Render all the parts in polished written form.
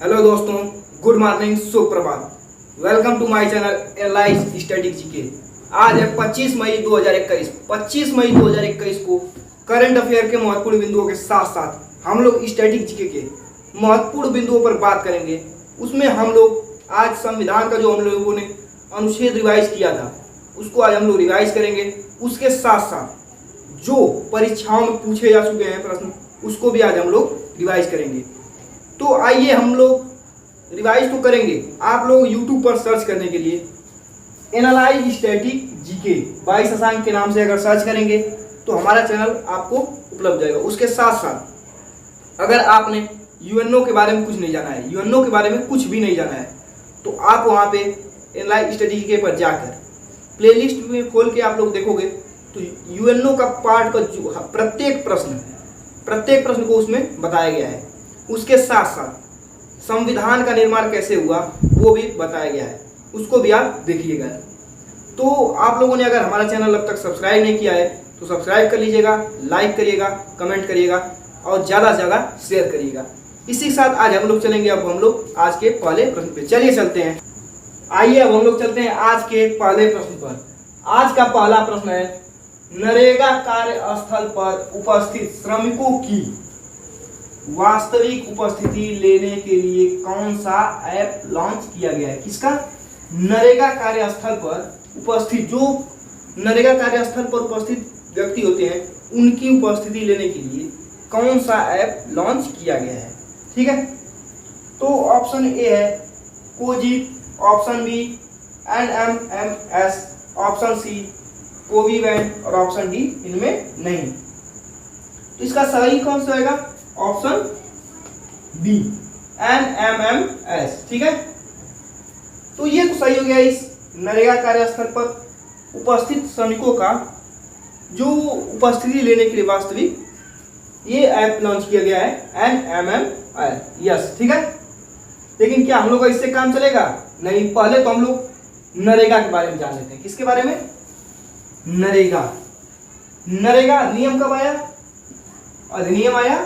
Hello दोस्तों, good morning, सुप्रभात। Welcome to my channel allies static GK. आज है 25 मई 2021। 25 मई 2021 को करंट अफेयर के महत्वपूर्ण बिंदुओं के साथ साथ हम लोग स्टैटिक जीके के महत्वपूर्ण बिंदुओं पर बात करेंगे। उसमें हम लोग आज संविधान का जो हम लोगों ने अनुच्छेद रिवाइज किया था उसको आज हम लोग रिवाइज करेंगे। उसके साथ साथ जो परीक्षाओं में पूछे जा चुके हैं प्रश्न उसको भी आज हम लोग रिवाइज करेंगे। तो आइए हम लोग रिवाइज तो करेंगे। आप लोग YouTube पर सर्च करने के लिए analyse static GK by Shashank के नाम से अगर सर्च करेंगे तो हमारा चैनल आपको उपलब्ध जाएगा। उसके साथ साथ अगर आपने यूएनओ के बारे में कुछ नहीं जाना है, यूएनओ के बारे में कुछ भी नहीं जाना है, तो आप वहाँ पे एनालाइज स्टैटिक जीके पर जाकर प्लेलिस्ट में खोल के आप लोग देखोगे तो यूएनओ का पार्ट का जो प्रत्येक प्रश्न को उसमें बताया गया है। उसके साथ साथ संविधान का निर्माण कैसे हुआ वो भी बताया गया है, उसको भी आप देखिएगा। तो आप लोगों ने अगर हमारा चैनल अब तक सब्सक्राइब नहीं किया है तो सब्सक्राइब कर लीजिएगा, लाइक करिएगा, कमेंट करिएगा और ज़्यादा से ज़्यादा शेयर करिएगा। इसी के साथ आज हम लोग चलेंगे। अब हम लोग आज के पहले प्रश्न पे चलिए चलते हैं। आइए अब हम लोग चलते हैं आज के पहले प्रश्न पर। आज का पहला प्रश्न है, नरेगा कार्यस्थल पर उपस्थित श्रमिकों की वास्तविक उपस्थिति लेने के लिए कौन सा ऐप लॉन्च किया गया है? किसका? नरेगा कार्यस्थल पर उपस्थित, जो नरेगा कार्यस्थल पर उपस्थित व्यक्ति होते हैं उनकी उपस्थिति लेने के लिए कौन सा ऐप लॉन्च किया गया है? ठीक है, तो ऑप्शन ए है कोजिट, option B NMMS, option C कोविवैन और ऑप्शन डी इनमें नहीं। तो इसका सही कौन सा होगा? Option B NMMS। ठीक है, तो ये तो सही हो गया। इस नरेगा कार्यस्थल पर उपस्थित श्रमिकों का जो उपस्थिति लेने के लिए वास्तविक ये ऐप लॉन्च किया गया है NMMS। यस, ठीक है। लेकिन क्या हम लोग का इससे काम चलेगा? नहीं, पहले तो हम लोग नरेगा के बारे में जान लेते हैं। किसके बारे में? नरेगा नियम कब आया? अधिनियम आया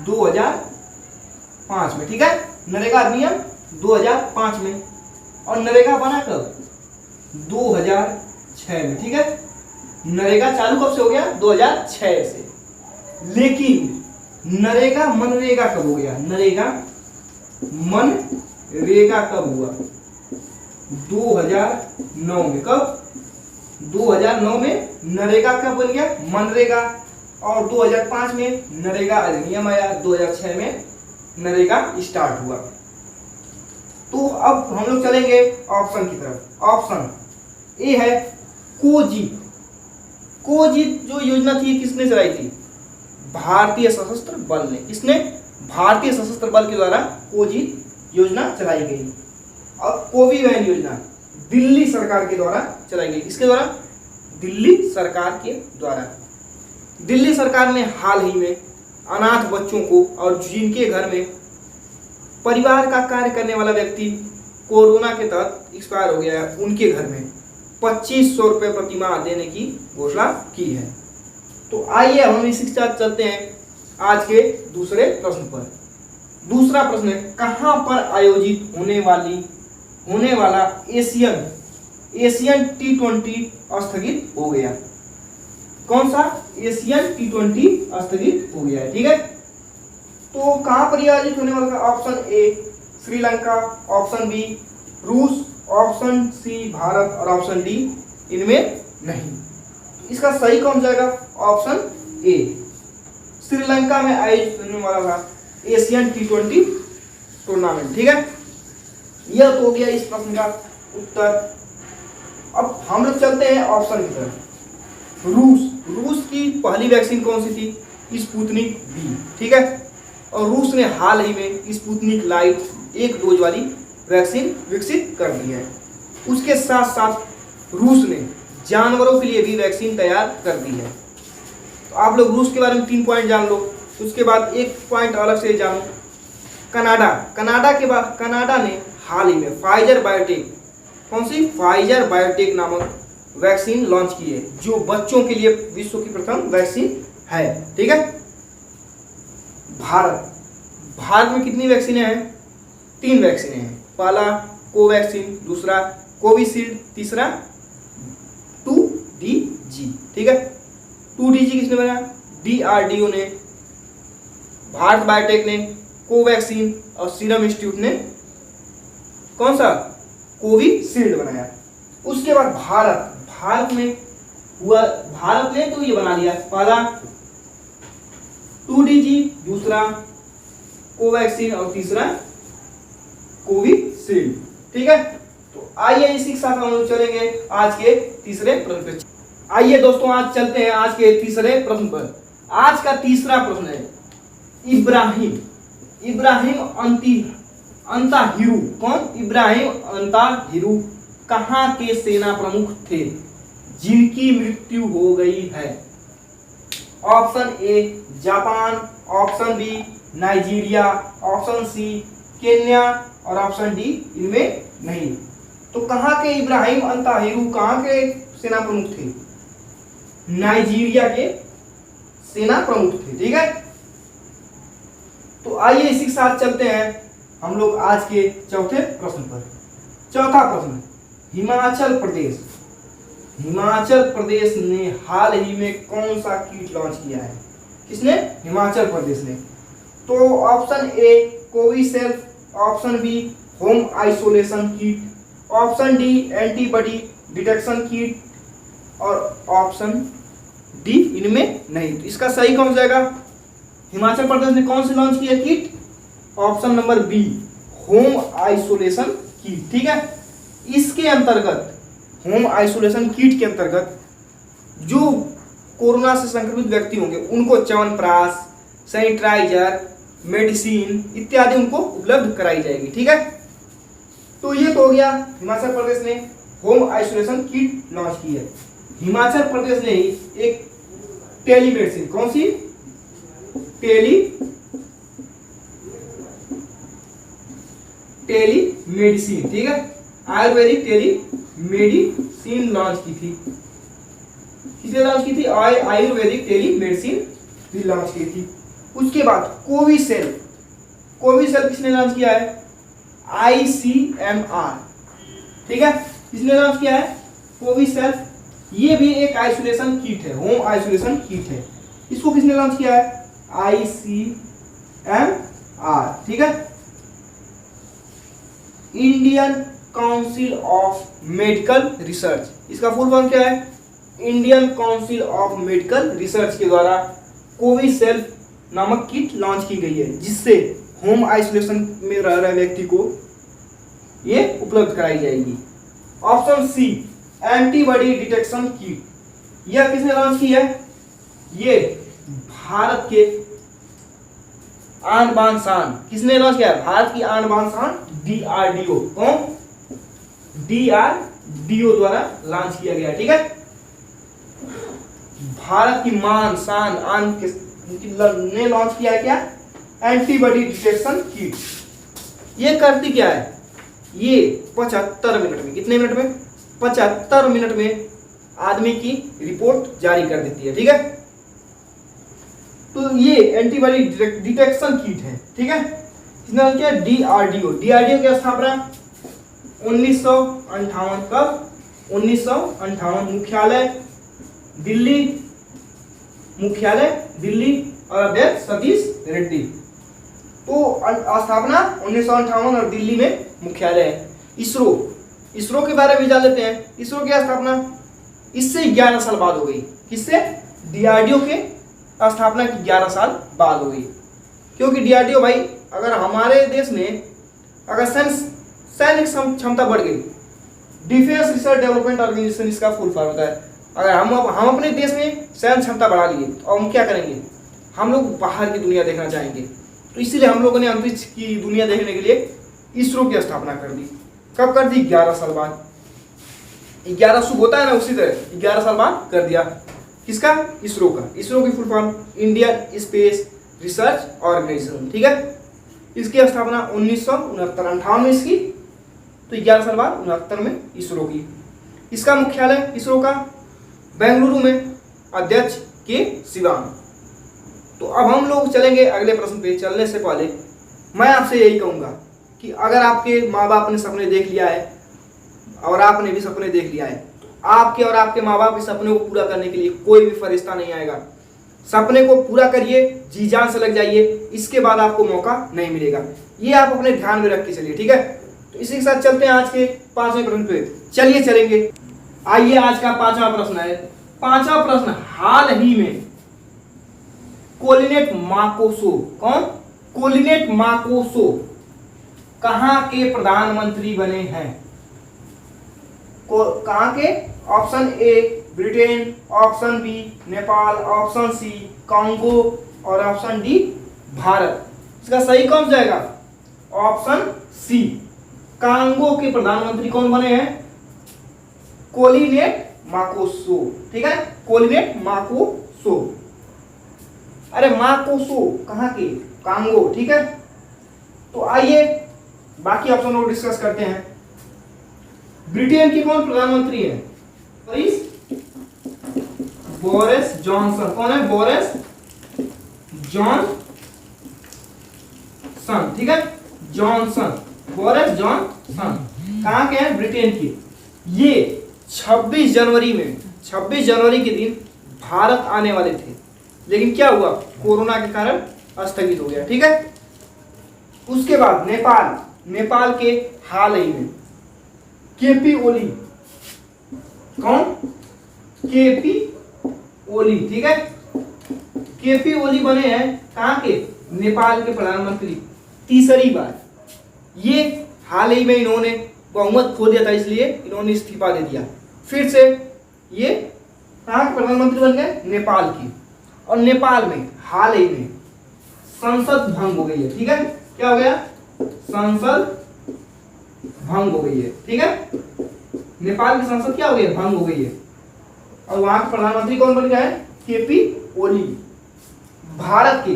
2005 में। ठीक है, नरेगा अधिनियम 2005 में और नरेगा बना कब? 2006 में। ठीक है, नरेगा चालू कब से हो गया? 2006 से। लेकिन नरेगा मनरेगा कब हो गया? नरेगा मनरेगा कब हुआ? 2009 में। कब? 2009 में नरेगा कब बन गया? मनरेगा। और 2005 में नरेगा अधिनियम आया, 2006 में नरेगा स्टार्ट हुआ। तो अब हम लोग चलेंगे ऑप्शन की तरफ। ऑप्शन ए है कोजिट। कोजिट जो योजना थी किसने चलाई थी? भारतीय सशस्त्र बल ने। किसने? भारतीय सशस्त्र बल के द्वारा कोजिट योजना चलाई गई। और कोविवैन योजना दिल्ली सरकार के द्वारा चलाई गई। किसके द्वारा? दिल्ली सरकार के द्वारा। दिल्ली सरकार ने हाल ही में अनाथ बच्चों को और जिनके घर में परिवार का कार्य करने वाला व्यक्ति कोरोना के तहत एक्सपायर हो गया है उनके घर में 2500 रुपये प्रतिमाह देने की घोषणा की है। तो आइए हम इसी के साथ चलते हैं आज के दूसरे प्रश्न पर। दूसरा प्रश्न है, कहाँ पर आयोजित होने वाला एशियन T20 स्थगित हो गया? कौन सा? एशियन T20 स्थगित हो गया है। ठीक है, तो कहां पर आयोजित होने वाला? Option A Sri Lanka, option B रूस, ऑप्शन सी भारत और ऑप्शन डी इनमें नहीं। इसका सही कौन जाएगा? ऑप्शन ए श्रीलंका में आयोजित होने वाला था एशियन T20 टूर्नामेंट। ठीक है, यह तो हो गया इस प्रश्न का उत्तर। अब हम लोग चलते हैं ऑप्शन की तरफ। रूस की पहली वैक्सीन कौन सी थी? Sputnik B. ठीक है, और रूस ने हाल ही में स्पुतनिक लाइट एक डोज वाली वैक्सीन विकसित कर दी है। उसके साथ साथ रूस ने जानवरों के लिए भी वैक्सीन तैयार कर दी है। तो आप लोग रूस के बारे में 3 पॉइंट जान लो। उसके बाद एक पॉइंट अलग से जानो, कनाडा ने हाल ही में फाइजर बायोटेक, कौन सी? फाइजर बायोटेक नामक वैक्सीन लॉन्च की है जो बच्चों के लिए विश्व की प्रथम वैक्सीन है। ठीक है, भारत में कितनी वैक्सीनें हैं? 3 वैक्सीन हैं, पहला कोवैक्सीन, दूसरा कोविशील्ड, तीसरा 2DG। ठीक है, 2DG किसने बनाया? DRDO ने, भारत बायोटेक ने कोवैक्सीन और सीरम इंस्टीट्यूट ने कौन सा? कोविशील्ड बनाया। उसके बाद भारत में हुआ, भारत ने तो ये बना लिया, पहला 2DG, दूसरा कोवैक्सीन और तीसरा कोविशील्ड। ठीक है, तो आइए इसी के साथ हम लोग चलेंगे आज के तीसरे प्रश्न पे। आइए दोस्तों आज चलते हैं आज के तीसरे प्रश्न पर। आज का तीसरा प्रश्न है इब्राहिम अंताहिरू। कौन? इब्राहिम अंताहिरू कहाँ के सेना प्रमुख थे जिनकी मृत्यु हो गई है? Option A Japan, option B Nigeria, option C Kenya और ऑप्शन डी इनमें नहीं। तो कहाँ के इब्राहिम अंताहिरू कहाँ के सेना प्रमुख थे? नाइजीरिया के सेना प्रमुख थे। ठीक है, तो आइए इसी के साथ चलते हैं हम लोग आज के चौथे प्रश्न पर। चौथा प्रश्न, हिमाचल प्रदेश ने हाल ही में कौन सा किट लॉन्च किया है? किसने? हिमाचल प्रदेश ने। तो option A Covishield, option B home isolation kit, option D antibody detection kit और ऑप्शन डी इनमें नहीं। तो इसका सही कौन जाएगा? हिमाचल प्रदेश ने कौन सी लॉन्च किया kit? Option number B home isolation kit. ठीक है, इसके अंतर्गत होम आइसोलेशन किट के अंतर्गत जो कोरोना से संक्रमित व्यक्ति होंगे उनको च्यवनप्राश, सैनिटाइजर, मेडिसिन इत्यादि उनको उपलब्ध कराई जाएगी। ठीक है, तो ये तो हो गया हिमाचल प्रदेश ने होम आइसोलेशन किट लॉन्च की है। हिमाचल प्रदेश ने ही एक टेलीमेडिसिन, कौन सी? टेलीमेडिसिन। ठीक है, आयुर्वेदिक टेलीमेडिसिन लॉन्च की थी। किसने लॉन्च की थी? आयुर्वेदिक टेलीमेडिसिन भी लॉन्च की थी। उसके बाद कोविशील्ड किसने लॉन्च किया है? ICMR। ठीक है, किसने लॉन्च किया है? कोविशील्ड। ये भी एक आइसोलेशन किट है, होम आइसोलेशन किट है। इसको किसने लॉन्च किया है? ICMR। ठीक है, Indian council of medical research, इसका फुल फॉर्म क्या है? Indian council of medical research के द्वारा कोविशील्ड नामक किट लॉन्च की गई है, जिससे होम आइसोलेशन में रह रहे व्यक्ति को ये उपलब्ध कराई जाएगी। Option C antibody detection kit, यह किसने लॉन्च की है? ये भारत के आन बान शान, किसने लॉन्च किया है? भारत की आन बान शान DRDO। कौन? DRDO द्वारा लॉन्च किया गया। ठीक है, भारत की मान शान आन ने लॉन्च किया है क्या? Antibody detection kit. ये करती क्या है? ये 75 मिनट में, कितने मिनट में? 75 मिनट में आदमी की रिपोर्ट जारी कर देती है। ठीक है, तो ये एंटीबॉडी डिटेक्शन किट है। ठीक है, इसने नाम क्या? DRDO की स्थापना 1958। कब? 1958। मुख्यालय दिल्ली और अध्यक्ष सतीश रेड्डी। तो स्थापना 1958 और दिल्ली में मुख्यालय है। इसरो के बारे में जान लेते हैं। इसरो की स्थापना इससे 11 साल बाद हो गई। किससे? DRDO के स्थापना की 11 साल बाद हो गई। क्योंकि DRDO भाई, अगर हमारे देश में अगर सैनिक क्षमता बढ़ गई, डिफेंस रिसर्च डेवलपमेंट ऑर्गेनाइजेशन इसका फुल फॉर्म होता है। अगर हम अपने देश में सैन्य क्षमता बढ़ा लिए तो हम क्या करेंगे? हम लोग बाहर की दुनिया देखना चाहेंगे। तो इसीलिए हम लोगों ने अंतरिक्ष की दुनिया देखने के लिए इसरो की स्थापना कर दी। कब कर दी? 11 साल बाद। 11 शुभ होता है ना, उसी तरह 11 साल बाद कर दिया। किसका? इसरो का। इसरो की full form Indian space research organisation. ठीक है, इसकी स्थापना 1969 में इसकी, तो 11 साल बाद 69 में इसरो की। इसका मुख्यालय इसरो का बेंगलुरु में, अध्यक्ष के शिवान। तो अब हम लोग चलेंगे अगले प्रश्न पे। चलने से पहले मैं आपसे यही कहूंगा कि अगर आपके माँ बाप ने सपने देख लिया है और आपने भी सपने देख लिया है, तो आपके और आपके माँ बाप के सपने को पूरा करने के लिए कोई भी फरिश्ता नहीं आएगा। सपने को पूरा करिए, जी जान से लग जाइए, इसके बाद आपको मौका नहीं मिलेगा। ये आप अपने ध्यान में रख के चलिए, ठीक है। तो इसी के साथ चलते हैं आज के 5वें प्रश्न पे। चलिए चलेंगे। आइए आज का 5वां प्रश्न है। 5वां प्रश्न, हाल ही में कोलिनेट माकोसो, कौन? कोलिनेट माकोसो कहां के प्रधानमंत्री बने हैं? कहां के? Option A Britain, option B Nepal, option C Congo और ऑप्शन डी भारत। इसका सही कौन जाएगा? ऑप्शन सी, कांगो के प्रधानमंत्री कौन बने हैं? कोलिनेट माकोसो, ठीक है, कोलिनेट माकोसो। अरे माकोसो कहां के? कांगो, ठीक है। तो आइए बाकी ऑप्शनों को डिस्कस करते हैं। ब्रिटेन की कौन प्रधानमंत्री है? Boris Johnson. कौन है? बोरिस जॉनसन, ठीक है, जॉनसन, बोरिस जॉनसन। कहां के हैं? ब्रिटेन के। ये 26 जनवरी के दिन भारत आने वाले थे, लेकिन क्या हुआ? कोरोना के कारण स्थगित हो गया, ठीक है। उसके बाद नेपाल के हाल ही में केपी ओली, कौन? केपी ओली, ठीक है, केपी ओली बने हैं कहां के? नेपाल के प्रधानमंत्री तीसरी बार। ये हाल ही में इन्होंने बहुमत खो दिया था, इसलिए इन्होंने इस्तीफा दे दिया। फिर से ये कहां के प्रधानमंत्री बन गए? नेपाल की। और नेपाल में हाल ही में संसद भंग हो गई है, ठीक है। क्या हो गया? संसद भंग हो गई है, ठीक है। नेपाल की संसद क्या हो गई? भंग हो गई है। और वहां के प्रधानमंत्री कौन बन गया है? केपी ओली। भारत के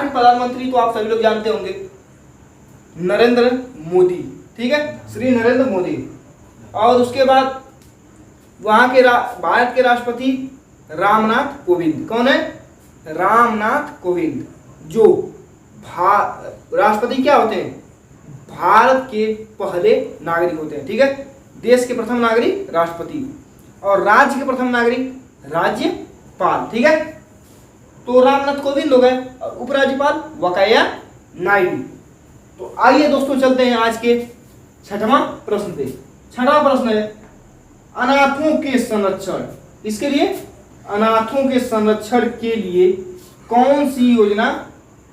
प्रधानमंत्री तो आप सभी लोग जानते होंगे, नरेंद्र मोदी, ठीक है, श्री नरेंद्र मोदी। और उसके बाद वहां के भारत के राष्ट्रपति रामनाथ कोविंद। कौन है? रामनाथ कोविंद, जो राष्ट्रपति क्या होते हैं? भारत के पहले नागरिक होते हैं, ठीक है। देश के प्रथम नागरिक राष्ट्रपति और राज्य के प्रथम नागरिक राज्यपाल, ठीक है। तो रामनाथ कोविंद हो गए और उपराज्यपाल वकैया नायडू। तो आइए दोस्तों चलते हैं आज के 6वां प्रश्न पे। 6वां प्रश्न है अनाथों के संरक्षण। इसके लिए अनाथों के संरक्षण के लिए कौन सी योजना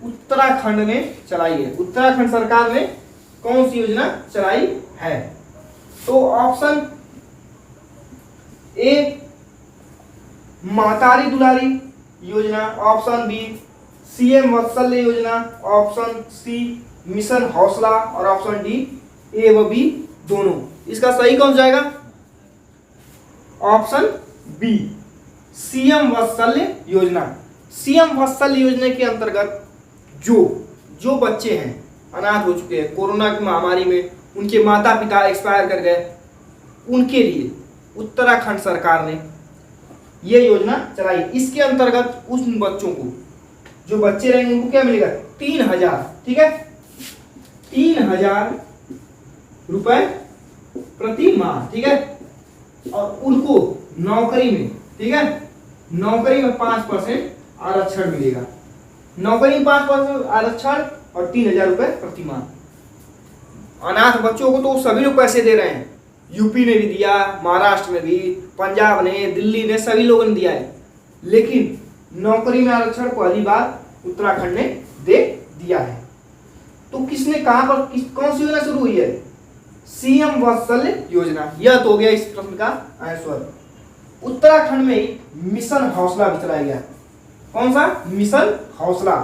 उत्तराखंड ने चलाई है? उत्तराखंड सरकार ने कौन सी योजना चलाई है? तो ऑप्शन ए महतारी दुलारी योजना, ऑप्शन बी सीएम वात्सल्य योजना, ऑप्शन सी मिशन हौसला और ऑप्शन डी ए व बी दोनों। इसका सही कौन जाएगा? ऑप्शन बी सीएम वात्सल्य योजना। सीएम वात्सल्य योजना के अंतर्गत जो बच्चे हैं अनाथ हो चुके हैं, कोरोना की महामारी में उनके माता पिता एक्सपायर कर गए, उनके लिए उत्तराखंड सरकार ने ये योजना चलाई। इसके अंतर्गत उन बच्चों को, जो बच्चे रहेंगे उनको क्या मिलेगा? 3000, ठीक है, 3000 रुपए प्रति माह, ठीक है। और उनको नौकरी में, ठीक है, नौकरी में 5% आरक्षण मिलेगा। नौकरी में 5% आरक्षण और 3000 रुपए प्रति माह। अनाथ बच्चों को तो सभी लोग पैसे दे रहे हैं, यूपी ने भी दिया, महाराष्ट्र में भी, पंजाब ने, दिल्ली ने, सभी लोगों ने दिया है। लेकिन नौकरी में आरक्षण पहली बार उत्तराखंड ने दे दिया है। तो किसने कहां पर कौन सी योजना शुरू हुई है? सीएम वात्सल्य योजना। यह तो हो गया इस प्रश्न का आंसर। उत्तराखंड में ही मिशन हौसला भी चलाया गया। कौन सा? मिशन हौसला,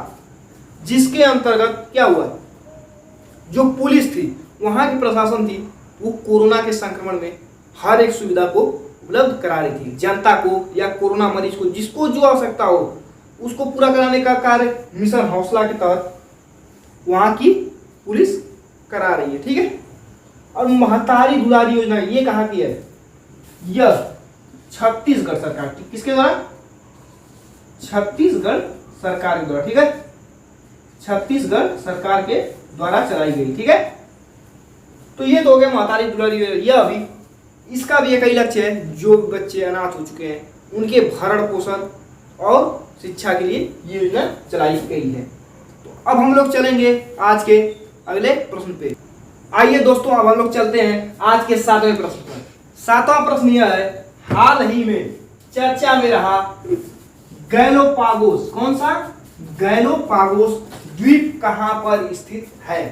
जिसके अंतर्गत क्या हुआ? जो पुलिस थी, वहां की प्रशासन थी, वो कोरोना के संक्रमण में हर एक सुविधा को उपलब्ध करा रही थी जनता को, या कोरोना मरीज को, जिसको जो आवश्यकता हो उसको पूरा कराने का कार्य मिशन हौसला के तहत वहां की पुलिस करा रही है, ठीक है। और महतारी दुलारी योजना ये कहां की है? यह छत्तीसगढ़ सरकार की। किसके द्वारा? छत्तीसगढ़ सरकार के द्वारा, ठीक है, छत्तीसगढ़ सरकार के द्वारा चलाई गई। ठीक है, तो ये तो हो गया महतारी दुलारी योजना। अभी इसका भी एक ही लक्ष्य है, जो बच्चे अनाथ हो चुके हैं उनके भरण पोषण और शिक्षा के लिए ये योजना चलाई गई है। तो अब हम लोग चलेंगे आज के अगले प्रश्न पे। आइए दोस्तों, अब हम लोग चलते हैं आज के 7वें प्रश्न पर। 7वां प्रश्न यह है, हाल ही में चर्चा में रहा गैलोपागोस, कौन सा? गैलोपागोस द्वीप कहां पर स्थित है?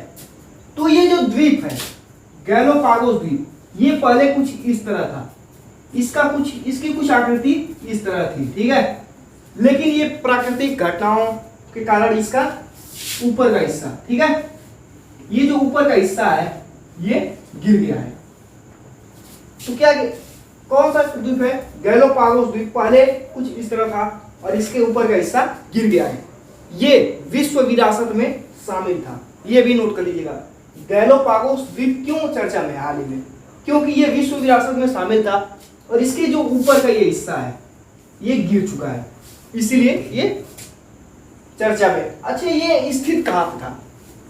तो ये जो द्वीप है गैलोपागोस द्वीप, ये पहले कुछ इस तरह था, इसकी कुछ आकृति इस तरह थी। ठीक है, लेकिन ये प्राकृतिक घटनाओं के कारण इसका ऊपर का हिस्सा, ठीक है, ये जो ऊपर का हिस्सा है ये गिर गया है। तो क्या कौन सा द्वीप है? गैलोपागोस द्वीप पहले कुछ इस तरह था और इसके ऊपर का हिस्सा गिर गया है। ये विश्व विरासत में शामिल था, ये भी नोट कर लीजिएगा। गैलोपागोस द्वीप क्यों चर्चा में हाल ही में? क्योंकि ये विश्व विरासत में शामिल था और इसके जो ऊपर का ये हिस्सा है ये गिर चुका है, इसीलिए ये चर्चा में। अच्छा, ये स्थित कहाँ पर था?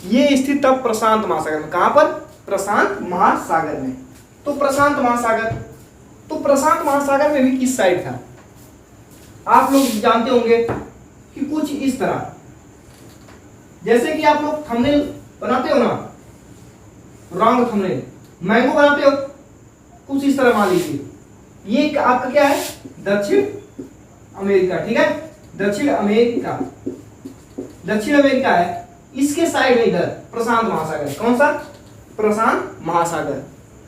ये स्थित था प्रशांत महासागर में। कहाँ पर? प्रशांत महासागर में। तो प्रशांत महासागर में भी किस साइड था? आप लोग जानते होंगे कि कुछ इस तरह, जैसे कि आप लोग थंबनेल बनाते हो ना, रॉन्ग थंबनेल, मैंगो बनाते हो, कुछ इस तरह मान लीजिए ये आपका क्या है? दक्षिण अमेरिका। ठीक है, दक्षिण अमेरिका है, इसके साइड में इधर प्रशांत महासागर। कौन सा? प्रशांत महासागर,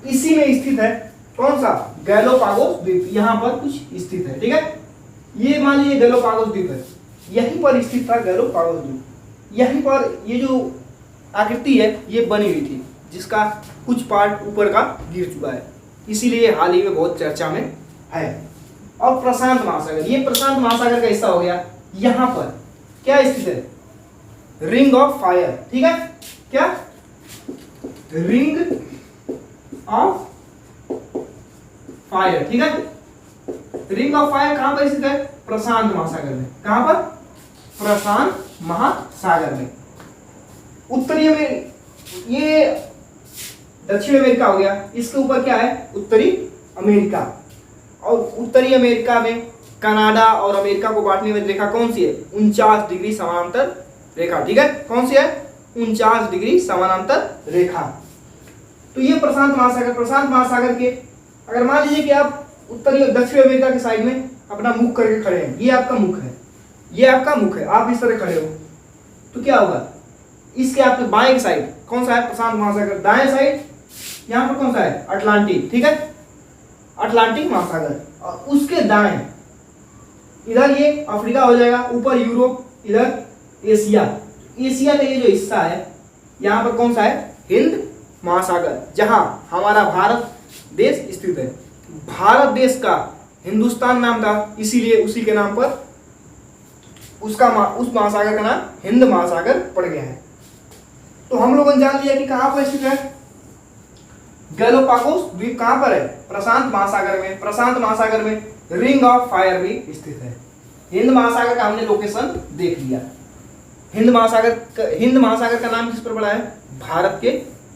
इसी में स्थित है। कौन सा? गैलोपागोस द्वीप, यहां पर कुछ स्थित है। ठीक है, ये मान लीजिए गैलोपागोस द्वीप है, यहीं पर स्थित था गैलोपागोस द्वीप। यहीं पर ये जो आकृति है ये बनी हुई थी, जिसका कुछ पार्ट ऊपर का गिर चुका है, इसीलिए हाल ही में बहुत चर्चा में है। और प्रशांत महासागर, ये प्रशांत महासागर का हिस्सा हो गया। यहां पर क्या स्थित है? Ring of fire. ठीक है, क्या? Ring of fire. ठीक है, रिंग ऑफ फायर कहां पर स्थित है? प्रशांत महासागर में। कहां पर? प्रशांत महासागर में। उत्तरी में ये दक्षिण अमेरिका हो गया, इसके ऊपर क्या है? उत्तरी अमेरिका। और उत्तरी अमेरिका में कनाडा और अमेरिका को बांटने वाली रेखा कौन सी है? 49 डिग्री समानांतर रेखा। ठीक है, कौन सी है? 49 डिग्री समानांतर रेखा। तो ये प्रशांत महासागर के, अगर मान लीजिए कि आप उत्तरी दक्षिण अमेरिका के साइड में अपना मुख करके खड़े हैं, ये आपका मुख है, ये आपका मुख है, आप इस तरह खड़े हो, तो क्या होगा? इसके आपके बाएं साइड कौन सा है? प्रशांत महासागर। दाएं साइड यहां पर कौन सा है? अटलांटिक। ठीक है, अटलांटिक महासागर। और उसके दाएं इधर ये अफ्रीका हो जाएगा, ऊपर यूरोप, इधर एशिया। एशिया का ये जो हिस्सा है यहाँ पर कौन सा है? हिंद महासागर, जहां हमारा भारत देश स्थित है। भारत देश का हिंदुस्तान नाम था, इसीलिए उसी के नाम पर उस महासागर का नाम हिंद महासागर पड़ गया है। तो हम लोगों ने जान लिया कि कहां पर स्थित है गैलोपागोस द्वीप। कहां पर है? प्रशांत महासागर में। प्रशांत महासागर में रिंग ऑफ फायर भी स्थित है। हिंद महासागर का हमने लोकेशन देख लिया। हिंद महासागर का नाम किस पर पड़ा है? भारत के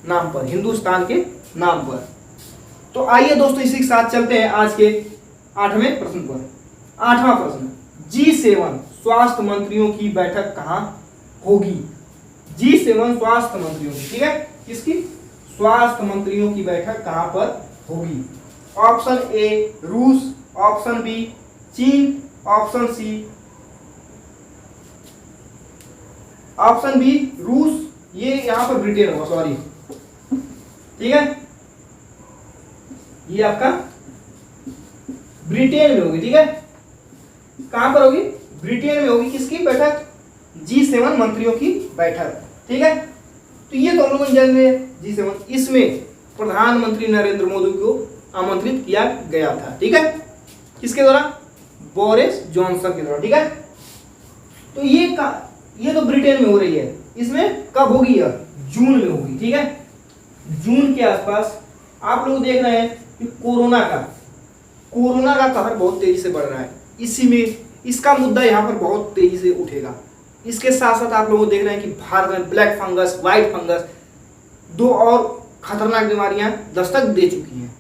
नाम पर, हिंदुस्तान के नाम पर। तो आइए दोस्तों, इसी के साथ चलते हैं आज के 8वें प्रश्न पर। 8वां प्रश्न, G7 स्वास्थ्य मंत्रियों की बैठक कहां होगी? G7 स्वास्थ्य मंत्रियों की, ठीक है, किसकी? स्वास्थ्य मंत्रियों की बैठक कहां पर होगी? ऑप्शन ए रूस, ऑप्शन बी चीन, ऑप्शन बी रूस, ये यहां पर ब्रिटेन होगा, सॉरी, ठीक है, ये आपका ब्रिटेन में होगी। ठीक है, कहां पर होगी? ब्रिटेन में होगी। किसकी बैठक? G7 मंत्रियों की बैठक। ठीक है, तो ये तो हम लोग जान रहे हैं G7, इसमें प्रधानमंत्री नरेंद्र मोदी को आमंत्रित किया गया था। ठीक है, किसके द्वारा? बोरिस जॉनसन के द्वारा। ठीक है, तो ये तो ब्रिटेन में हो रही है, इसमें कब होगी? यह जून में होगी। ठीक है, जून के आसपास। आप लोग देख रहे हैं कि कोरोना का कहर बहुत तेजी से बढ़ रहा है, इसी में इसका मुद्दा यहाँ पर बहुत तेजी से उठेगा। इसके साथ साथ आप लोग देख रहे हैं कि भारत में ब्लैक फंगस, व्हाइट फंगस, दो और खतरनाक बीमारियां दस्तक दे चुकी हैं।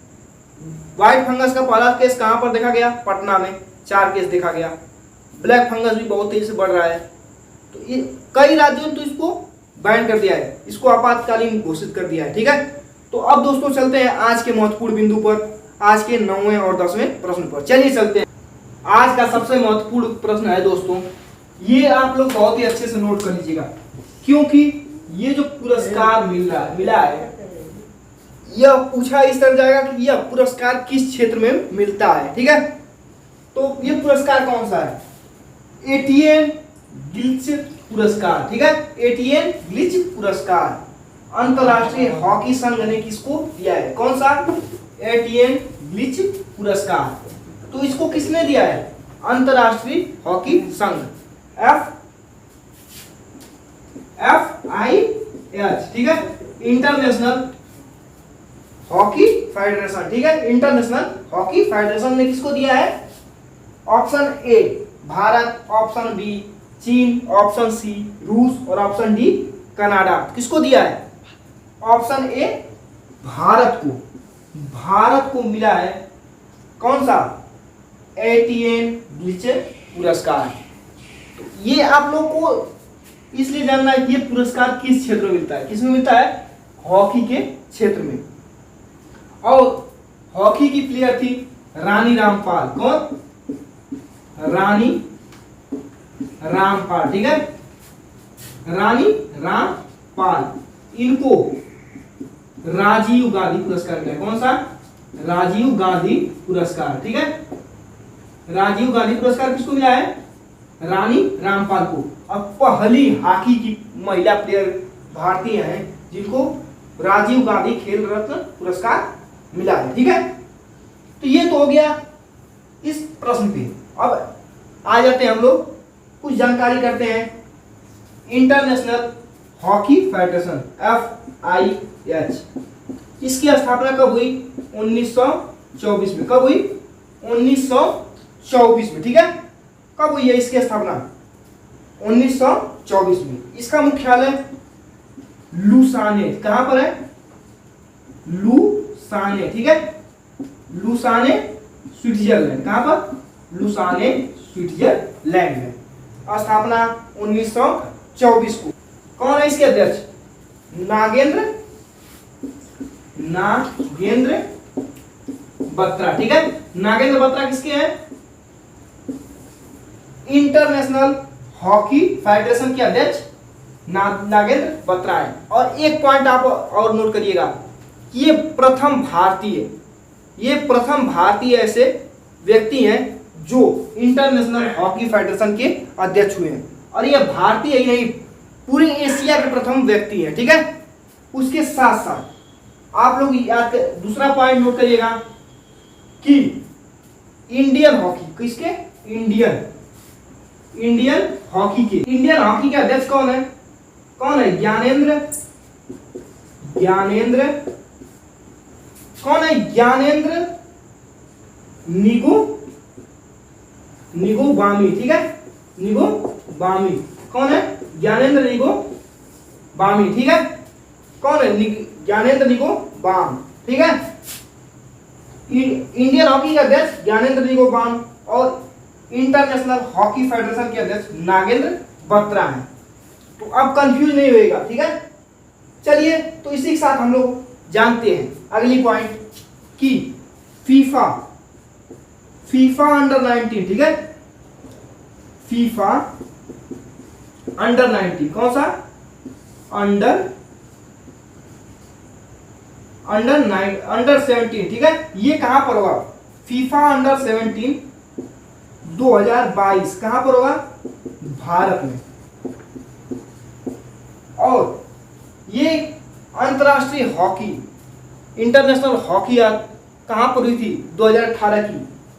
व्हाइट फंगस का पहला केस कहां पर देखा गया? पटना में 4 केस देखा गया। ब्लैक फंगस भी बहुत तेजी से बढ़ रहा है, तो कई राज्यों ने तो इसको बैन कर दिया है, इसको आपातकालीन घोषित कर दिया है। ठीक है, तो अब दोस्तों चलते हैं आज के महत्वपूर्ण बिंदु पर, आज के 9वें और 10वें प्रश्न पर। चलिए चलते हैं। आज का सबसे महत्वपूर्ण प्रश्न है दोस्तों, ये आप लोग बहुत ही अच्छे से नोट कर लीजिएगा, क्योंकि ये जो पुरस्कार मिला है, यह पूछा इस तरह जाएगा कि यह पुरस्कार किस क्षेत्र में मिलता है। ठीक है, तो ये पुरस्कार कौन सा है? एटीएन ग्लिच पुरस्कार। ठीक है, एटीएन ग्लिच पुरस्कार अंतरराष्ट्रीय हॉकी संघ ने किसको दिया है? कौन सा? एटीएन ग्लिच पुरस्कार। तो इसको किसने दिया है? अंतरराष्ट्रीय हॉकी संघ, FIH। ठीक है, इंटरनेशनल हॉकी फेडरेशन। ठीक है, इंटरनेशनल हॉकी फेडरेशन ने किसको दिया है? Option A Bharat, option B चीन, ऑप्शन सी रूस और ऑप्शन डी कनाडा। किसको दिया है? ऑप्शन ए भारत को मिला है कौन सा? एटीएन ग्लिच पुरस्कार। तो ये आप लोग को इसलिए जानना है कि ये पुरस्कार किस क्षेत्र में मिलता है। किसमें मिलता है? हॉकी के क्षेत्र में। और हॉकी की प्लेयर थी रानी रामपाल। कौन? रानी रामपाल। ठीक है, रानी रामपाल। इनको राजीव गांधी पुरस्कार मिला। कौन सा? राजीव गांधी पुरस्कार। ठीक है, राजीव गांधी पुरस्कार किसको मिला है? रानी रामपाल को। अब पहली हॉकी की महिला प्लेयर भारतीय हैं जिनको राजीव गांधी खेल रत्न पुरस्कार मिला है। ठीक है, तो ये तो हो गया इस प्रश्न पे। अब आ जाते हैं हम लोग, कुछ जानकारी करते हैं। इंटरनेशनल हॉकी फेडरेशन FIH, इसकी स्थापना कब हुई? 1924 में। कब हुई? 1924 में। ठीक है, कब हुई है इसकी स्थापना? 1924 में। इसका मुख्यालय लुसाने, कहां पर है? लुसाने। ठीक है, लुसाने स्विट्जरलैंड। कहां पर? लुसाने स्विट्जरलैंड में। स्थापना 1924 को। कौन है इसके अध्यक्ष? नागेंद्र बत्रा। ठीक है, नागेंद्र बत्रा किसके हैं? इंटरनेशनल हॉकी फेडरेशन के अध्यक्ष नागेंद्र बत्रा है। और एक पॉइंट आप और नोट करिएगा, ये प्रथम भारतीय ऐसे व्यक्ति हैं जो इंटरनेशनल हॉकी फेडरेशन के अध्यक्ष हुए हैं। और ये भारतीय ही नहीं, पूरे एशिया के प्रथम व्यक्ति हैं। ठीक है, उसके साथ साथ आप लोग याद कर, दूसरा पॉइंट नोट करिएगा कि इंडियन हॉकी, किसके? इंडियन हॉकी के अध्यक्ष कौन है? ज्ञानेंद्र निगोबामी। ठीक है, निगोबामी कौन है? ज्ञानेंद्र निगोबामी। ठीक है, कौन है? ज्ञानेंद्र निगोबाम। ठीक है, इंडियन हॉकी के अध्यक्ष ज्ञानेंद्र निगोबाम और इंटरनेशनल हॉकी फेडरेशन के अध्यक्ष नागेंद्र बत्रा हैं। तो अब कंफ्यूज नहीं होएगा। ठीक है, चलिए तो इसी के साथ हम लोग जानते हैं अगली पॉइंट कि फीफा अंडर 19। ठीक है, फीफा अंडर 19। कौन सा? अंडर 17। ठीक है, ये कहां पर होगा? फीफा अंडर 17 2022 कहां पर होगा? भारत में। और ये अंतरराष्ट्रीय हॉकी, इंटरनेशनल हॉकी कहां पर हुई थी? 2018 की।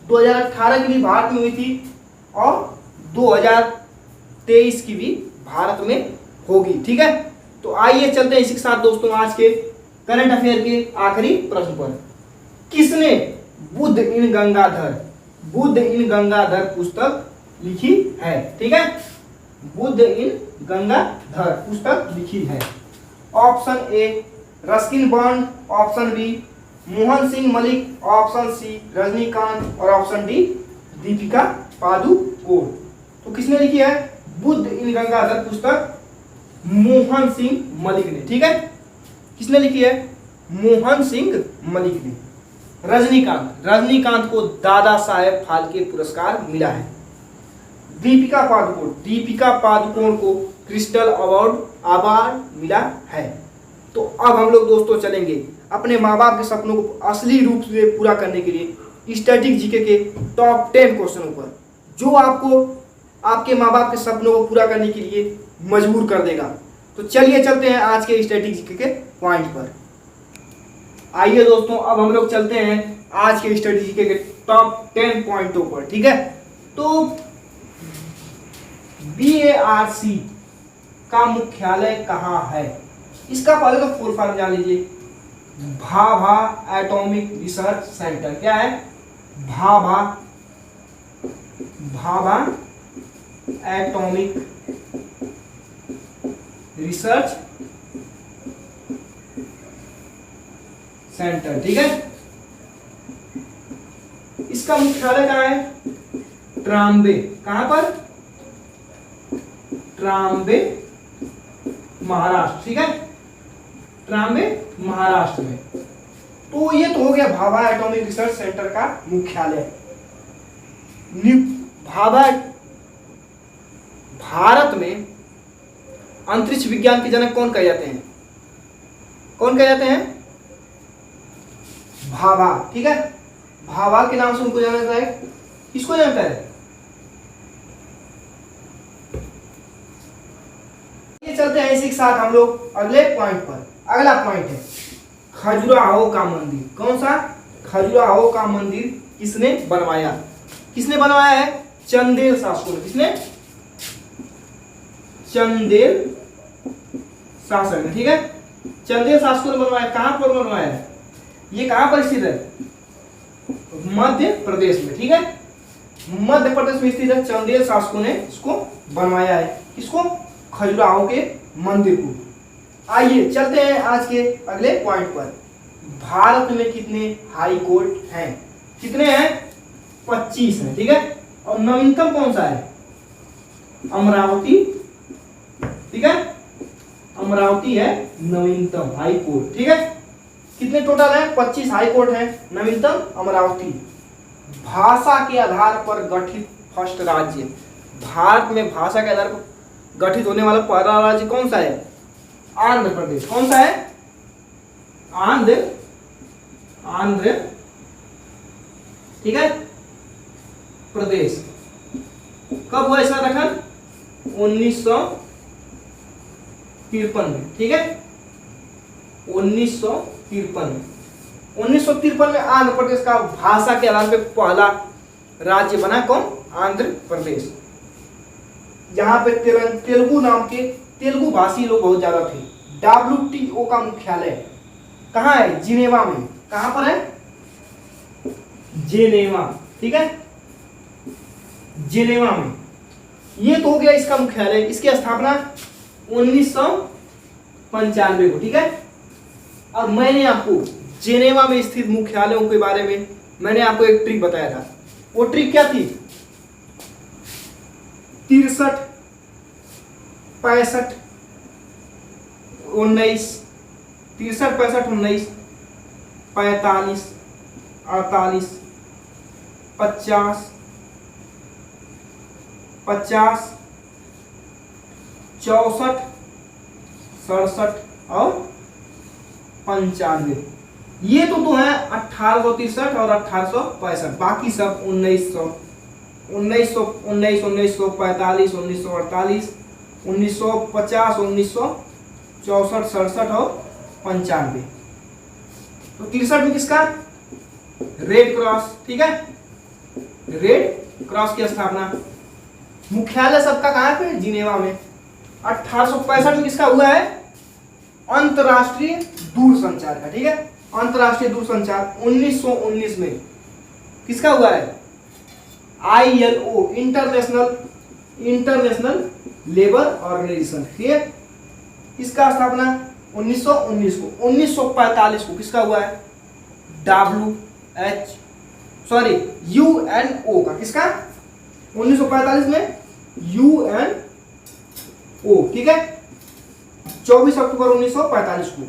2018 की भी भारत में हुई थी और 2023 की भी भारत में होगी। ठीक है, तो आइए चलते हैं इसी के साथ दोस्तों आज के करंट अफेयर के आखिरी प्रश्न पर। किसने बुद्ध इन गंगाधर पुस्तक लिखी है? ठीक है, बुद्ध इन गंगाधर पुस्तक लिखी है? Option A Ruskin Bond, option B Mohan Singh Malik, option C Rajinikanth और ऑप्शन डी दीपिका पादुकोण। तो किसने लिखी है बुद्ध इन गंगाधर पुस्तक? मोहन सिंह मलिक ने। ठीक है, किसने लिखी है? मोहन सिंह मलिक ने। रजनीकांत को दादा साहेब फाल्के पुरस्कार मिला है। दीपिका पादुकोण को क्रिस्टल अवार्ड मिला है। तो अब हम लोग दोस्तों चलेंगे अपने माँ बाप के सपनों को असली रूप से पूरा करने के लिए स्टैटिक जीके के टॉप 10 क्वेश्चनों पर, जो आपको आपके माँ बाप के सपनों को पूरा करने के लिए मजबूर कर देगा। तो चलिए चलते हैं आज के स्टैटिक जीके के पॉइंट पर। आइए दोस्तों, अब हम लोग चलते हैं आज के स्टैटिक जीके के टॉप 10 पॉइंटों पर। ठीक है, तो BARC का मुख्यालय कहाँ है? इसका पहले तो फुल फॉर्म जान लीजिए। Bhabha atomic research centre. क्या है? Bhabha atomic research centre. ठीक है, इसका मुख्यालय कहाँ है? ट्राम्बे। कहां पर? ट्राम्बे महाराष्ट्र। ठीक है, ट्राम्बे महाराष्ट्र में। तो ये तो हो गया भाभा एटॉमिक रिसर्च सेंटर का मुख्यालय। भाभा भारत में अंतरिक्ष विज्ञान के जनक कौन कहे जाते हैं? कौन कहे जाते हैं? भाभा। ठीक है, भाभा के नाम से उनको जाना जाता है। किसको जानता है? ये चलते हैं इसी के साथ हम लोग अगले पॉइंट पर। अगला पॉइंट है खजुराहो का मंदिर। कौन सा? खजुराहो का मंदिर किसने बनवाया? किसने बनवाया है? चंदेल शासकों ने। किसने? चंदेल शासक ने। ठीक है, चंदेल शासकों ने बनवाया। कहां पर बनवाया है? ये कहां पर स्थित है? मध्य प्रदेश में। ठीक है, मध्य प्रदेश में स्थित है। चंदेल शासकों ने इसको बनवाया है। किसको? खजुराहो के मंदिर को। आइए चलते हैं आज के अगले पॉइंट पर। भारत में कितने हाई कोर्ट हैं? कितने हैं? 25 हैं। ठीक है, और नवीनतम कौन सा है? अमरावती। ठीक है, अमरावती है नवीनतम हाई कोर्ट। ठीक है, कितने टोटल है? 25 हाई कोर्ट है, नवीनतम अमरावती। भाषा के आधार पर गठित फर्स्ट राज्य। भारत में भाषा के आधार पर गठित होने वाला पहला राज्य कौन सा है? आंध्र प्रदेश। कौन सा है? आंध्र ठीक है प्रदेश। कब हुआ इसका गठन? 1953 में। ठीक है, 1953 में आंध्र प्रदेश का भाषा के आधार पर पहला राज्य बना। कौन? आंध्र प्रदेश। जहां पे तेलुगु नाम के तेलुगु भाषी लोग बहुत ज्यादा थे। WTO का मुख्यालय कहाँ है? जिनेवा में। कहां पर है? जेनेवा। ठीक है, जेनेवा में। ये तो हो गया इसका मुख्यालय। इसकी स्थापना 1995 को। ठीक है, अब मैंने आपको जेनेवा में स्थित मुख्यालयों के बारे में मैंने आपको एक ट्रिक बताया था। वो ट्रिक क्या थी? 63, 65, 19, 63, 65, 19, 45, 48, 50, 50, 64, 67 और 95। ये तो है 1863 और 1865। बाकी सब 1900, 1919, 1945, 1948, 1950, 1964, 67 और 95। तो 63 में किसका? Red cross. ठीक है, रेड क्रॉस की स्थापना। मुख्यालय सबका कहां पे? जिनेवा में। 1865 में किसका हुआ है? अंतरराष्ट्रीय दूरसंचार का। ठीक है, अंतरराष्ट्रीय दूरसंचार। 1919 में किसका हुआ है? ILO International Labour Organisation. ठीक है, इसका स्थापना 1919 को, 1945 को किसका हुआ है? यूएनओ का। किसका? 1945 में यूएनओ। ठीक है, 24 अक्टूबर 1945 को।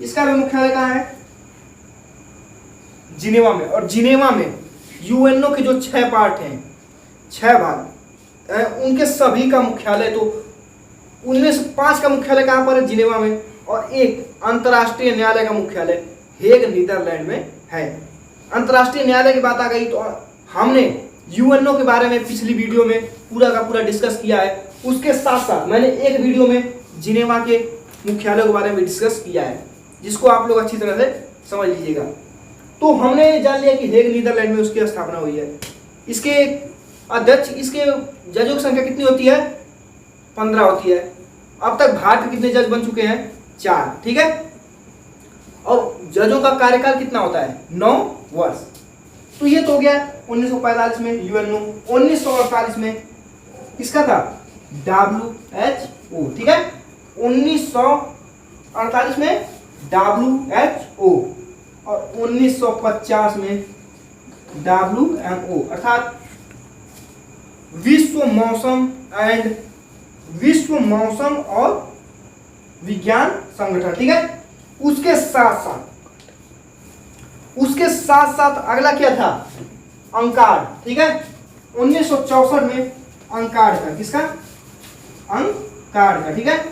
इसका भी मुख्यालय कहाँ है? जिनेवा में। और जिनेवा में यूएनओ के जो 6 पार्ट हैं, 6 भाग, उनके सभी का मुख्यालय, तो उनमें से 5 का मुख्यालय कहाँ पर है? जिनेवा में। और एक अंतर्राष्ट्रीय न्यायालय का मुख्यालय हेग नीदरलैंड में है। अंतर्राष्ट्रीय न्यायालय की बात आ गई तो हमने यूएनओ के बारे में पिछली वीडियो में पूरा का पूरा डिस्कस किया है। उसके साथ साथ मैंने एक वीडियो में जिनेवा के मुख्यालय के बारे में डिस्कस किया है, जिसको आप लोग अच्छी तरह से समझ लीजिएगा। तो हमने जान लिया कि हेग नीदरलैंड में उसकी स्थापना हुई है। इसके अध्यक्ष, इसके जजों की संख्या कितनी होती है? 15 होती है। अब तक भारत के कितने जज बन चुके हैं? 4। ठीक है, और जजों का कार्यकाल कितना होता है? 9 वर्ष। तो ये तो हो गया 1945 में यूएनओ। 1948 में किसका था? WHO। ठीक है, 1948 में WHO और 1950 में WMO अर्थात विश्व मौसम और विज्ञान संगठन। ठीक है, उसके साथ साथ अगला क्या था? अंकार्ड। ठीक है, 1964 में अंकार्ड का। किसका? अंकार्ड का। ठीक है,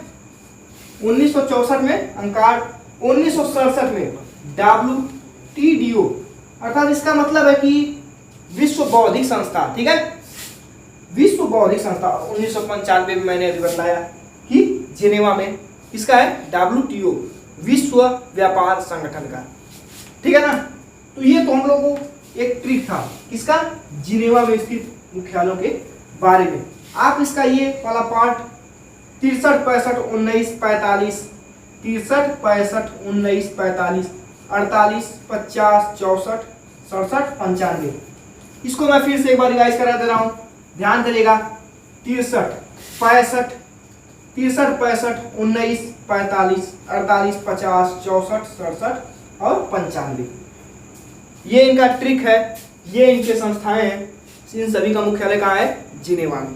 1964 में अंकार्ड। 1967 में WTO अर्थात इसका मतलब है कि विश्व बौद्धिक संस्था। ठीक है, विश्व बौद्धिक संस्था। 1995 में मैंने अभी बताया कि जिनेवा में किसका है? WTO, विश्व व्यापार संगठन का। ठीक है ना। तो ये तो हम लोगों को एक ट्रिक था किसका? जिनेवा में स्थित मुख्यालयों के बारे में। आप इसका ये वाला पार्ट 63, 65, 19, 45, 63, 65, 19, 45, 48, 50, 64, 67, 95, इसको मैं फिर से एक बार रिवाइज करा दे रहा हूं, ध्यान करिएगा। 63, 65, 19, 45, 48, 50, 64, 67 और 95। ये इनका ट्रिक है, ये इनके संस्थाएं हैं। इन सभी का मुख्यालय कहाँ है? जिनेवा में।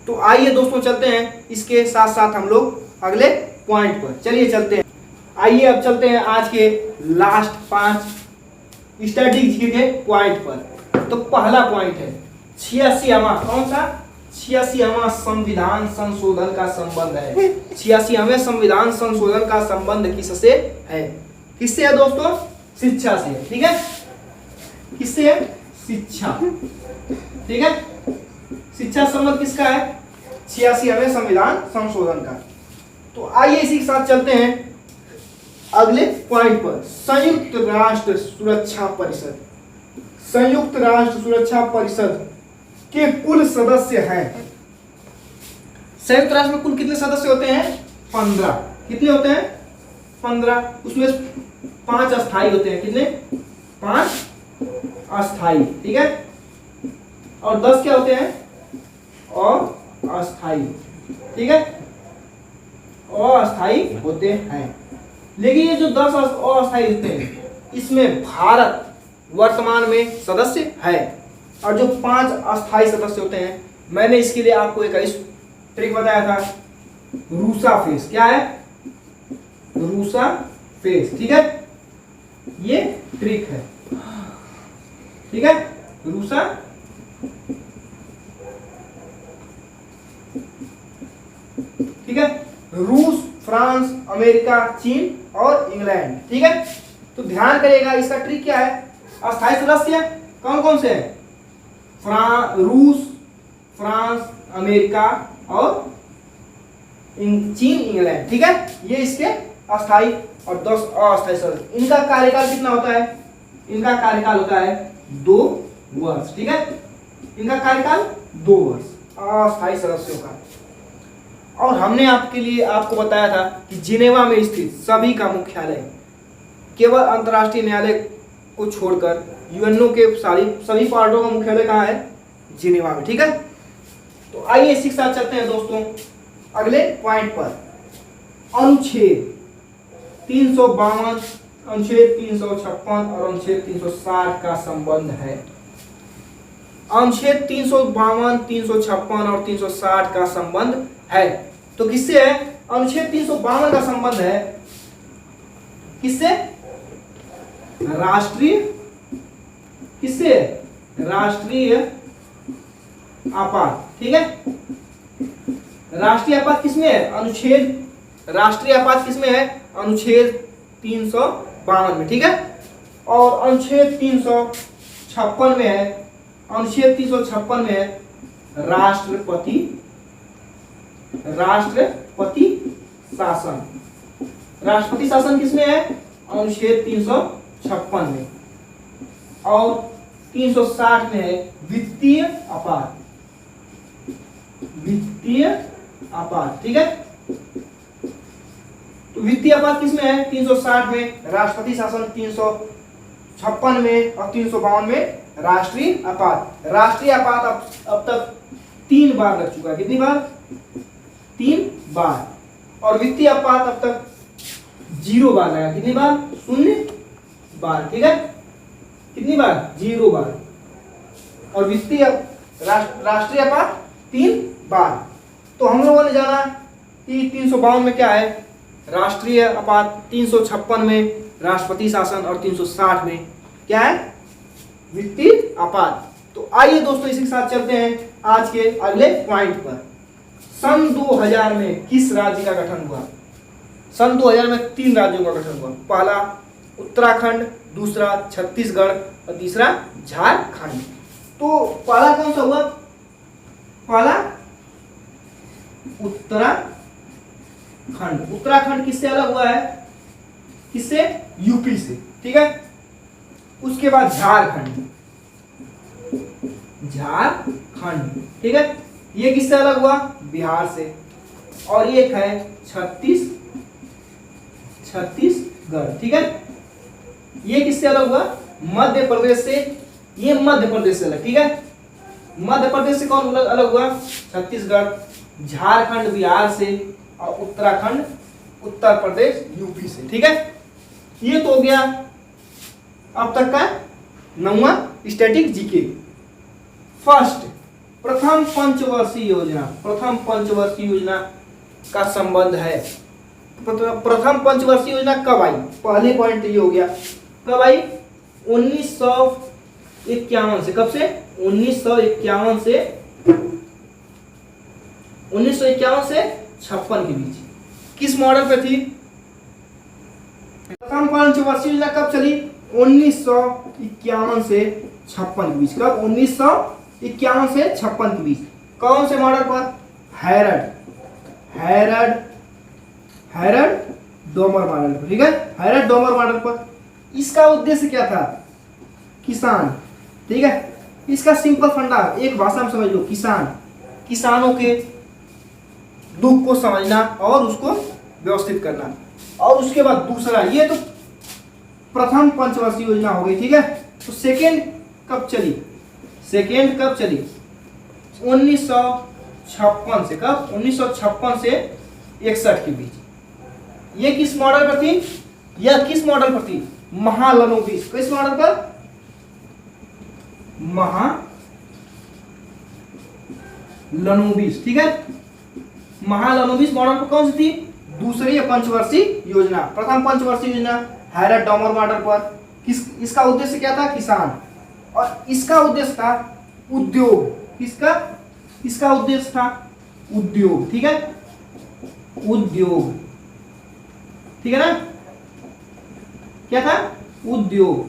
तो आइए दोस्तों चलते हैं, इसके साथ साथ हम लोग अगले पॉइंट पर चलिए चलते हैं। आइए अब चलते हैं आज के लास्ट 5 स्टैटिस्टिक्स के पॉइंट पर। तो पहला पॉइंट है 86वां, कौन सा? 86वां संविधान संशोधन का संबंध है। 86वें संविधान संशोधन का संबंध किससे है? किससे है दोस्तों? शिक्षा से। ठीक है, किससे है? शिक्षा। ठीक है, शिक्षा संबंध किसका है? 86वें संविधान संशोधन का। तो आइए इसी के साथ चलते हैं अगले पॉइंट पर। संयुक्त राष्ट्र सुरक्षा परिषद। संयुक्त राष्ट्र सुरक्षा परिषद के कुल सदस्य हैं। संयुक्त राष्ट्र में कुल कितने सदस्य होते हैं? 15। कितने होते हैं? 15। उसमें 5 अस्थाई होते हैं। कितने? 5 अस्थाई। ठीक है, और 10 क्या होते हैं? अस्थाई। ठीक है, अस्थाई होते हैं। लेकिन ये जो 10 अस्थाई होते हैं, इसमें भारत वर्तमान में सदस्य है। और जो 5 अस्थाई सदस्य होते हैं, मैंने इसके लिए आपको एक ट्रिक बताया था, रूसा फेस। क्या है? रूसा फेस। ठीक है, ये ट्रिक है। ठीक है, रूसा ठीक है, रूस, फ्रांस, अमेरिका, चीन और इंग्लैंड। ठीक है, तो ध्यान करिएगा इसका ट्रिक क्या है। अस्थायी सदस्य कौन कौन से हैं? रूस, फ्रांस, अमेरिका और चीन, इंग्लैंड। ठीक है, ये इसके अस्थायी और 10 अस्थायी सदस्य। इनका कार्यकाल कितना होता है? इनका कार्यकाल होता है 2 वर्ष। ठीक है, इनका कार्यकाल 2 वर्ष अस्थायी सदस्यों का। और हमने आपको बताया था कि जिनेवा में स्थित सभी का मुख्यालय, केवल अंतर्राष्ट्रीय न्यायालय को छोड़कर यूएनओ के सभी पार्टों का मुख्यालय कहाँ है? जिनेवा में। ठीक है, तो आइए इसी के साथ चलते हैं दोस्तों अगले पॉइंट पर अनुच्छेद 352, अनुच्छेद 356 और अनुच्छेद 360 का संबंध है। अनुच्छेद 352, 356 और 360 का संबंध है। तो किससे है? अनुच्छेद 352 का संबंध है किससे? राष्ट्रीय, किससे? राष्ट्रीय आपात। ठीक है, राष्ट्रीय आपात किसमें है? अनुच्छेद, राष्ट्रीय आपात किसमें है? अनुच्छेद 352 में। ठीक है, और अनुच्छेद 356 में है, अनुच्छेद 356 में है राष्ट्रपति, राष्ट्रपति शासन। राष्ट्रपति शासन किसमें है? अनुच्छेद 356 में। और 360 में है वित्तीय आपात, वित्तीय आपात। ठीक है, तो वित्तीय आपात किसमें है? 360 में राष्ट्रपति शासन, 356 में और 352 में राष्ट्रीय आपात। राष्ट्रीय आपात अब तक 3 बार लग चुका है। कितनी बार? 3 बार। और वित्तीय आपात अब तक 0 बार लगा। कितनी बार? 0 बार। ठीक है, कितनी बार? 0 बार। और वित्तीय राष्ट्रीय आपात 3 बार। तो हम लोगों ने जाना कि 352 में क्या है? राष्ट्रीय आपात, 356 में राष्ट्रपति शासन और 360 में क्या है? वित्तीय आपात। तो आइए दोस्तों इसी के साथ चलते हैं आज के अगले पॉइंट पर। सन 2000 में किस राज्य का गठन हुआ? सन 2000 में 3 राज्यों का गठन हुआ। पहला उत्तराखंड, दूसरा छत्तीसगढ़ और तीसरा झारखंड। तो पहला कौन सा हुआ? पहला उत्तराखंड। उत्तराखंड किससे अलग हुआ है? किससे? यूपी से। ठीक है, उसके बाद झारखंड, झारखंड। ठीक है, ये किससे अलग हुआ? बिहार से। और एक है छत्तीसगढ़। ठीक है, ये किससे अलग हुआ? मध्य प्रदेश से। ये मध्य प्रदेश से अलग। ठीक है, मध्य प्रदेश से कौन अलग हुआ? छत्तीसगढ़। झारखंड बिहार से और उत्तराखंड उत्तर प्रदेश यूपी से। ठीक है, ये तो हो गया अब तक का 9वां स्टैटिक जीके। फर्स्ट, प्रथम पंचवर्षीय योजना, प्रथम पंचवर्षीय योजना का संबंध है। प्रथम पंचवर्षीय योजना कब आई? पहले पॉइंट ये हो गया। कब आई? 1951 से। कब से? 1951 से 56 के बीच। किस मॉडल पे थी? प्रथम पंचवर्षीय योजना कब चली? 1951 से 56 के बीच। कब? 1951 से 56 के बीच। कौन से मॉडल पर? हैरड डोमर मॉडल पर। ठीक है, हैरड डोमर मॉडल पर। इसका उद्देश्य क्या था? किसान। ठीक है, इसका सिंपल फंडा एक भाषा में समझ लो, किसान, किसानों के दुख को समझना और उसको व्यवस्थित करना। और उसके बाद दूसरा, ये तो प्रथम पंचवर्षीय योजना हो गई। ठीक है, तो सेकेंड कब चली? सेकेंड कब चली? 1956 से। कब? 1956 से 61 के बीच। ये किस मॉडल पर थी? यह किस मॉडल पर थी? महालनोबिस। किस मॉडल पर? महालनोबिस। ठीक है, महालनोबिस मॉडल पर कौन सी थी? दूसरी पंचवर्षीय योजना। प्रथम पंचवर्षीय योजना हैरड डोमर मॉडल पर। इसका उद्देश्य क्या था? किसान। और इसका उद्देश्य था उद्योग। किसका? इसका उद्देश्य था उद्योग। ठीक है, उद्योग। ठीक है ना, क्या था? उद्योग।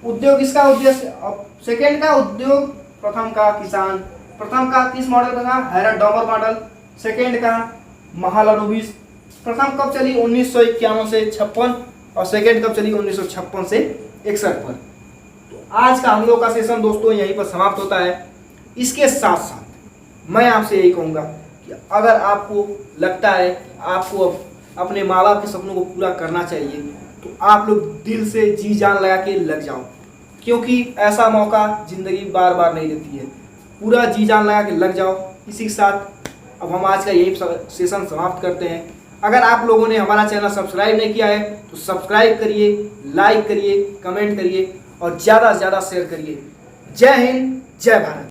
उद्योग इसका उद्देश्य। अब सेकेंड का उद्योग, प्रथम का किसान। प्रथम का किस मॉडल का था? हैरड डोमर मॉडल। सेकेंड का महालनोबिस। प्रथम कब चली? 1951 से 56 और सेकेंड कब चली? 1956 से 61 पर। तो आज का हम लोग का सेशन दोस्तों यहीं पर समाप्त होता है। इसके साथ साथ मैं आपसे यही कहूँगा कि अगर आपको लगता है कि आपको अपने माँ बाप के सपनों को पूरा करना चाहिए तो आप लोग दिल से जी जान लगा के लग जाओ, क्योंकि ऐसा मौका जिंदगी बार बार नहीं देती है। पूरा जी जान लगा के लग जाओ। इसी के साथ अब हम आज का यही सेशन समाप्त करते हैं। अगर आप लोगों ने हमारा चैनल सब्सक्राइब नहीं किया है तो सब्सक्राइब करिए, लाइक करिए, कमेंट करिए और ज़्यादा से ज़्यादा शेयर करिए। जय हिंद, जय भारत।